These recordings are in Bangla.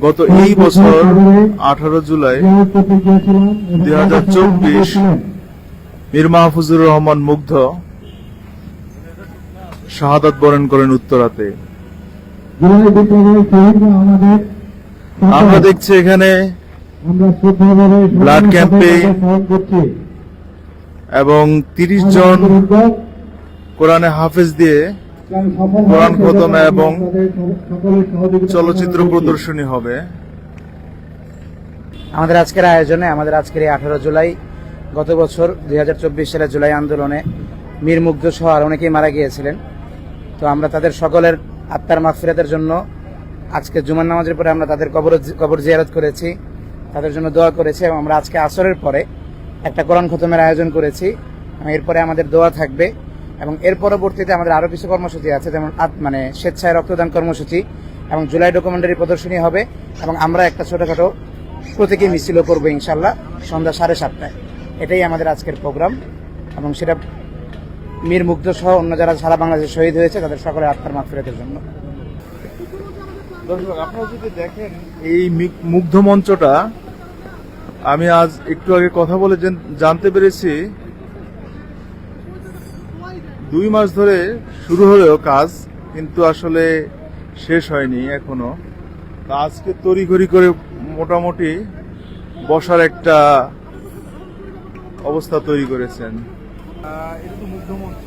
গত এই বছর 18 জুলাই 2024 মীর মাহফুজুর রহমান মুগ্ধ শাহাদাত বরণ করেন উত্তরাতে। আমরা দেখছি এখানে ব্লাড ক্যাম্পে এবং 30 জন কোরআনে হাফেজ দিয়ে কোরআন খতম এবং চলচ্চিত্র প্রদর্শনী হবে। আমাদের আজকের আয়োজনে আমাদের আজকের এই 18 জুলাই গত বছর 2024 সালের জুলাই আন্দোলনে মীর মুগ্ধ সহ আর অনেকেই মারা গিয়েছিলেন। তো আমরা তাদের সকলের আত্মার মাগফিরাতের জন্য আজকে জুমার নামাজের পরে আমরা তাদের কবর জিয়ারত করেছি, তাদের জন্য দোয়া করেছি এবং আমরা আজকে আসরের পরে একটা কোরআন খতমের আয়োজন করেছি। এরপরে আমাদের দোয়া থাকবে এবং এর পরবর্তীতে আমাদের আরো কিছু কর্মসূচি আছে, যেমন স্বেচ্ছায় রক্তদান কর্মসূচি এবং জুলাই ডকুমেন্টারি প্রদর্শনী হবে এবং আমরা একটা ছোটখাটো প্রতীকী মিছিলও করবো ইনশাল্লাহ সন্ধ্যা 7:30টায়। এটাই আমাদের আজকের প্রোগ্রাম এবং সেটা মীর মুগ্ধ সহ অন্য যারা সারা বাংলাদেশে শহীদ হয়েছে তাদের সকলের আত্মার মাগফিরাতের জন্য। দর্শক, আপনারা যদি দেখেন এই মুগ্ধ মঞ্চটা, আমি আজ একটু আগে কথা বলে জানতে পেরেছি 2 মাস ধরে শুরু হলেও কাজ কিন্তু আসলে শেষ হয়নি এখনো। আজকে তড়িঘড়ি করে মোটামুটি বসার একটা অবস্থা তৈরি করেছেন। এটা তো মুগ্ধ মঞ্চ,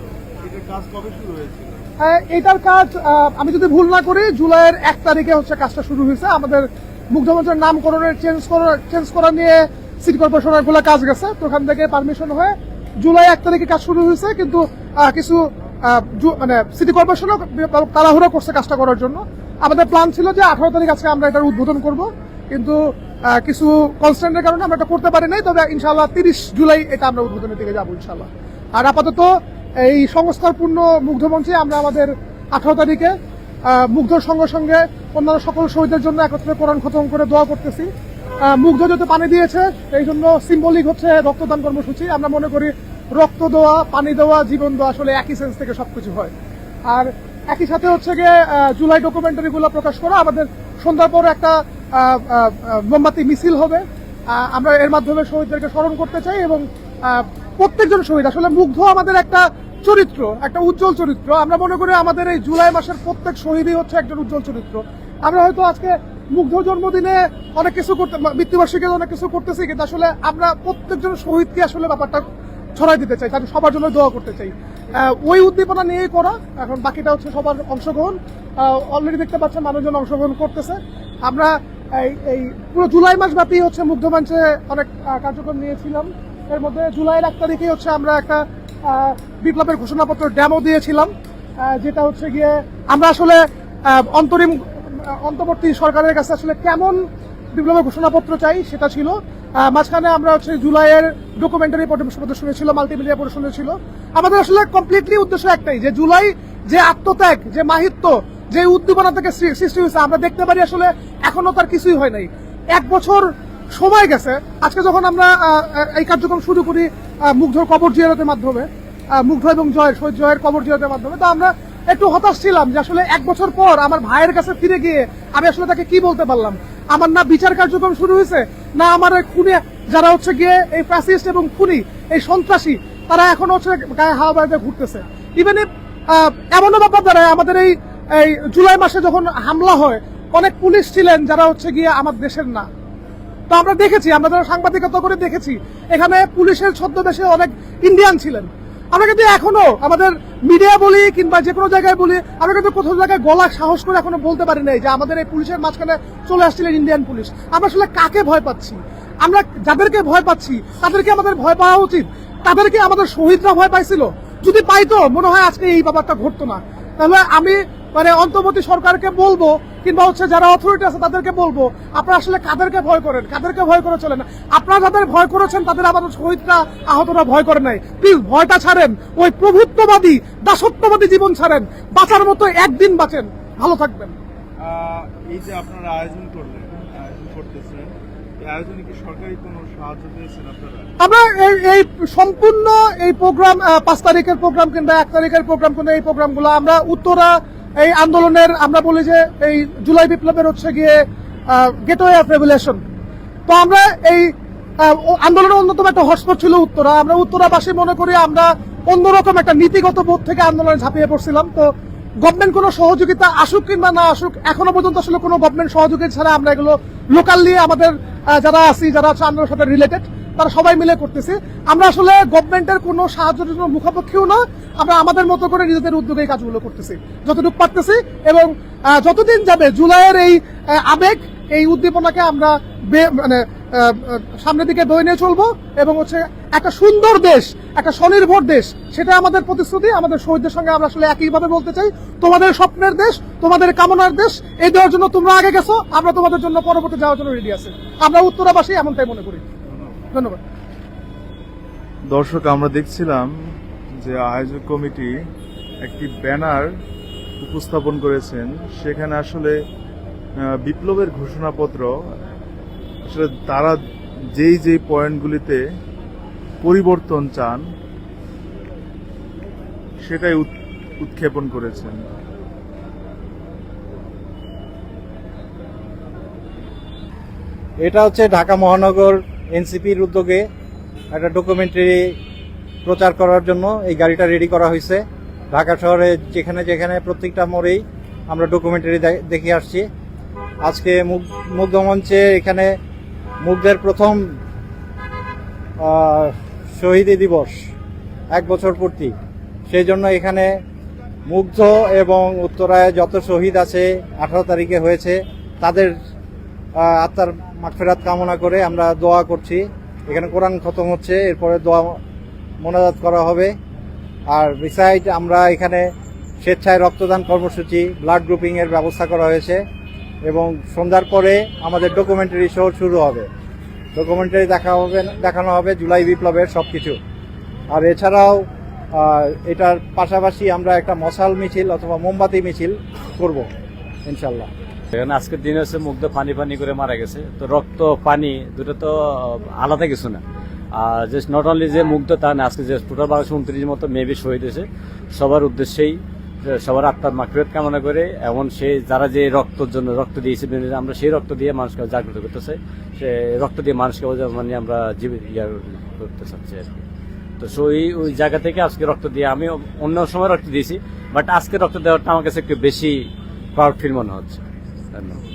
এটার কাজ কবে শুরু হয়েছিল? এটার কাজ আমি যদি ভুল না করি জুলাইয়ের 1 তারিখে হচ্ছে কাজটা শুরু হয়েছে। আমাদের মুগ্ধ মঞ্চের নামকরণের চেঞ্জ করা নিয়ে সিটি কর্পোরেশনের গুলো কাজ গেছে, তো ওখান থেকে পারমিশন হয়ে জুলাই 1 তারিখে কাজ শুরু হয়েছে। কিন্তু কিছু সিটি কর্পোরেশনও তাড়াহুড়ো করছে কাজটা করার জন্য। আমাদের প্ল্যান ছিল যে 18 তারিখ আজকে আমরা এটার উদ্বোধন করব, কিন্তু কিছু কনস্ট্যান্টের কারণে আমরা এটা করতে পারি নাই। তবে ইনশাআল্লাহ 30 জুলাই এটা আমরা উদ্বোধনের দিকে যাবো ইনশাআল্লাহ। আর আপাতত এই সংস্কারপূর্ণ মুগ্ধ মঞ্চে আমরা আমাদের 18 তারিখে মুগ্ধর সঙ্গে সঙ্গে অন্যান্য সকল শহীদের জন্য একত্রে কোরআন খতম করে দোয়া করতেছি। মুগ্ধ যত পানি দিয়েছে এই জন্য সিম্বলিক হচ্ছে রক্তদান কর্মসূচি। আমরা মনে করি রক্ত দেওয়া, পানি দেওয়া, জীবন দেওয়া আসলে একই সেন্স থেকে সবকিছু হয়। আর একই সাথে হচ্ছে গিয়ে জুলাই ডকুমেন্টারি গুলো প্রকাশ করা। আমাদের সন্ধ্যার পর একটা মোমবাতি মিছিল হবে। আমরা এর মাধ্যমে শহীদদেরকে স্মরণ করতে চাই এবং প্রত্যেকজন শহীদ আসলে মুগ্ধ আমাদের একটা চরিত্র, একটা উজ্জ্বল চরিত্র। আমরা মনে করি আমাদের এই জুলাই মাসের প্রত্যেক শহীদই হচ্ছে একজন উজ্জ্বল চরিত্র। আমরা হয়তো আজকে মুগ্ধ জন্মদিনে অনেক কিছু করতে, মৃত্যুবার্ষিকীতে অনেক কিছু করতেছি, কিন্তু আসলে আমরা প্রত্যেকজন শহীদকে আসলে ব্যাপারটা ছড়াই দিতে চাই, তাদের সবার জন্য দোয়া করতে চাই। ওই উদ্দীপনা নিয়েই করা। এখন বাকিটা হচ্ছে সবার অংশগ্রহণ। অলরেডি দেখতে পাচ্ছেন মানুষজন অংশগ্রহণ করতেছে। আমরা এই পুরো জুলাই মাস ব্যাপী হচ্ছে মুগ্ধ মঞ্চে অনেক কার্যক্রম নিয়েছিলাম। এর মধ্যে জুলাইয়ের 1 তারিখে হচ্ছে আমরা একটা বিপ্লবের ঘোষণাপত্র ডেমো দিয়েছিলাম, যেটা হচ্ছে গিয়ে আমরা আসলে অন্তর্বর্তী সরকারের কাছে আসলে কেমন বিপ্লবের ঘোষণাপত্র চাই সেটা ছিল। মাঝখানে আমরা হচ্ছে জুলাইয়ের ডকুমেন্টারি প্রদর্শনী ছিল, মাল্টিমিডিয়া প্রদর্শনী ছিল। আমাদের আসলে কমপ্লিটলি উদ্দেশ্য একটাই, যে জুলাই যে আত্মত্যাগ, যে মাহিত্য, যে উদ্দীপনা থেকে সৃষ্টি হয়েছে আমরা দেখতে পারি আসলে এখনো তার কিছুই হয় নাই। 1 বছর সময় গেছে। আজকে যখন আমরা এই কার্যক্রম শুরু করি মুগ্ধর কবর জিয়ারতের মাধ্যমে, মুগ্ধ এবং শহীদ জয়ের কবর জিয়ারতের মাধ্যমে, তো আমরা একটু হতাশ ছিলাম যে আসলে 1 বছর পর আমার ভাইয়ের কাছে ফিরে গিয়ে আমি আসলে তাকে কি বলতে পারলাম। আমার না বিচার কার্যক্রম শুরু হয়েছে, না আমার খুনি যারা হচ্ছে গিয়ে এই ফ্যাসিস্ট এবং খুনি, এই সন্ত্রাসী, তারা এখন হচ্ছে গায়ে হাওয়া বাড়িতে ঘুরতেছে। ইভেন এমনও ব্যাপার দ্বারা আমাদের এই জুলাই মাসে যখন হামলা হয় অনেক পুলিশ ছিলেন যারা হচ্ছে গিয়ে আমার দেশের না। তো আমরা দেখেছি, আমরা যারা সাংবাদিকতা করে দেখেছি, এখানে পুলিশের ছদ্মবেশে অনেক ইন্ডিয়ান ছিলেন। আমরা কিন্তু এখনো আমাদের মিডিয়া বলি কিংবা যে কোনো জায়গায় বলি, আমরা কিন্তু কোথাও জায়গায় গলা সাহস করে এখনো বলতে পারি নাই যে আমাদের এই পুলিশের মাঝখানে চলে আসছিলেন ইন্ডিয়ান পুলিশ। আমরা আসলে কাকে ভয় পাচ্ছি? আমরা যাদেরকে ভয় পাচ্ছি তাদেরকে আমাদের ভয় পাওয়া উচিত। তাদেরকে আমাদের শহীদরা ভয় পাইছিল, যদি পাইতো মনে হয় আজকে এই ব্যাপারটা ঘটতো না। তাহলে আমি অন্তর্বর্তী সরকারকে বলবো কিংবা হচ্ছে যারা অথরিটি আছে তাদেরকে বলবো, আপনারা আসলে কাদেরকে ভয় করেন, কাদেরকে ভয় করে চলেন। আপনারা যাদের ভয় করেছেন তাদের আমাদের শহীদরা, আহতরা ভয় করে নাই। প্লিজ ভয়টা ছাড়েন, ওই প্রভুত্ববাদী দাসত্ববাদী জীবন ছাড়েন, বাঁচার মতো একদিন বাঁচেন, ভালো থাকবেন। এই যে আপনারা আয়োজন করতেছেন, এই আয়োজনে কি সরকারি কোনো সাহায্য পেয়েছেন আপনারা? আমরা এই সম্পূর্ণ এই প্রোগ্রাম 5 তারিখের প্রোগ্রাম কিংবা 1 তারিখের প্রোগ্রাম কিংবা এই প্রোগ্রামগুলো আমরা উত্তরা এই আন্দোলনের আমরা বলি যে এই জুলাই বিপ্লবের হচ্ছে গিয়ে গেটওয়ে অফ রেভুলেশন। তো আমরা এই আন্দোলনের অন্যতম একটা হটস্পট ছিল উত্তরা। আমরা উত্তরাবাসী মনে করি আমরা অন্যরকম একটা নীতিগত বোধ থেকে আন্দোলনে ঝাঁপিয়ে পড়ছিলাম। তো গভর্নমেন্ট কোনো সহযোগিতা আসুক কিংবা না আসুক, এখনো পর্যন্ত আসলে কোনো গভর্নমেন্ট সহযোগিতা ছাড়া আমরা এগুলো লোকালি আমাদের যারা আছি, যারা হচ্ছে আন্দোলনের সাথে রিলেটেড, তারা সবাই মিলে করতেছি। আমরা আসলে গভর্নমেন্টের কোনো সাহায্যের জন্য মুখাপেক্ষীও না, আমরা আমাদের মতো করে নিজেদের উদ্যোগে এই কাজগুলো করতেছি যতটুকু পারতেছি। এবং যতদিন যাবে জুলাইয়ের এই আবেগ, এই উদ্দীপনাকে আমরা মানে সামনের দিকে বয়ে নিয়ে চলবো এবং হচ্ছে একটা সুন্দর দেশ, একটা স্বনির্ভর দেশ, সেটা আমাদের প্রতিশ্রুতি। আমাদের শহীদদের সঙ্গে আমরা আসলে একইভাবে বলতে চাই, তোমাদের স্বপ্নের দেশ, তোমাদের কামনার দেশ, এই দেওয়ার জন্য তোমরা আগে গেছো, আমরা তোমাদের জন্য পরবর্তী যাওয়ার জন্য রেডি আছি। আমরা উত্তরাবাসী এমনটাই মনে করি। ধন্যবাদ। দর্শক, আমরা দেখছিলাম যে আয়োজক কমিটি একটি ব্যানার উপস্থাপন করেছেন, সেখানে আসলে বিপ্লবের ঘোষণাপত্র, আসলে তারা যেই পয়েন্টগুলিতে পরিবর্তন চান সেটাই উৎক্ষেপণ করেছেন। এটা হচ্ছে ঢাকা মহানগর এনসিপির উদ্যোগে একটা ডকুমেন্টারি প্রচার করার জন্য এই গাড়িটা রেডি করা হয়েছে। ঢাকা শহরে যেখানে যেখানে প্রত্যেকটা মোড়েই আমরা ডকুমেন্টারি দেখে আসছি। আজকে মুগ্ধ মঞ্চে এখানে মুগ্ধের প্রথম শহীদী দিবস, 1 বছর পূর্তি, সেই জন্য এখানে মুগ্ধ এবং উত্তরায় যত শহীদ আছে 18 তারিখে হয়েছে তাদের আত্মার মাগফিরাত কামনা করে আমরা দোয়া করছি। এখানে কোরআন খতম হচ্ছে, এরপরে দোয়া মোনাজাত করা হবে। আর রিসাইড আমরা এখানে স্বেচ্ছায় রক্তদান কর্মসূচি, ব্লাড গ্রুপিং এর ব্যবস্থা করা হয়েছে এবং সন্ধ্যার পরে আমাদের ডকুমেন্টারি শো শুরু হবে। ডকুমেন্টারি দেখানো হবে জুলাই বিপ্লবের সবকিছু। আর এছাড়াও এটার পাশাপাশি আমরা একটা মশাল মিছিল অথবা মোমবাতি মিছিল করব ইনশাল্লাহ। এখানে আজকের দিনে হচ্ছে মুগ্ধ পানি করে মারা গেছে, তো রক্ত পানি দুটো তো আলাদা কিছু না। আর জাস্ট নট অনলি যে মুগ্ধ তা না, আজকে যে টোটাল 1229 মতো মেবি শহীদ হয়েছে, সবার উদ্দেশ্যেই সবার আত্মার মাগফিরাত কামনা করে, এমন সেই যারা যে রক্তের জন্য রক্ত দিয়েছে, আমরা সেই রক্ত দিয়ে মানুষকে জাগ্রত করতেছে, সে রক্ত দিয়ে মানুষকে মানে আমরা করতে চাচ্ছি আর কি। তো ওই জায়গা থেকে আজকে রক্ত দিয়ে, আমি অন্য সময় রক্ত দিয়েছি, বাট আজকে রক্ত দেওয়াটা আমার কাছে একটু বেশি প্রাউড ফিল মনে হচ্ছে। ধন্যবাদ।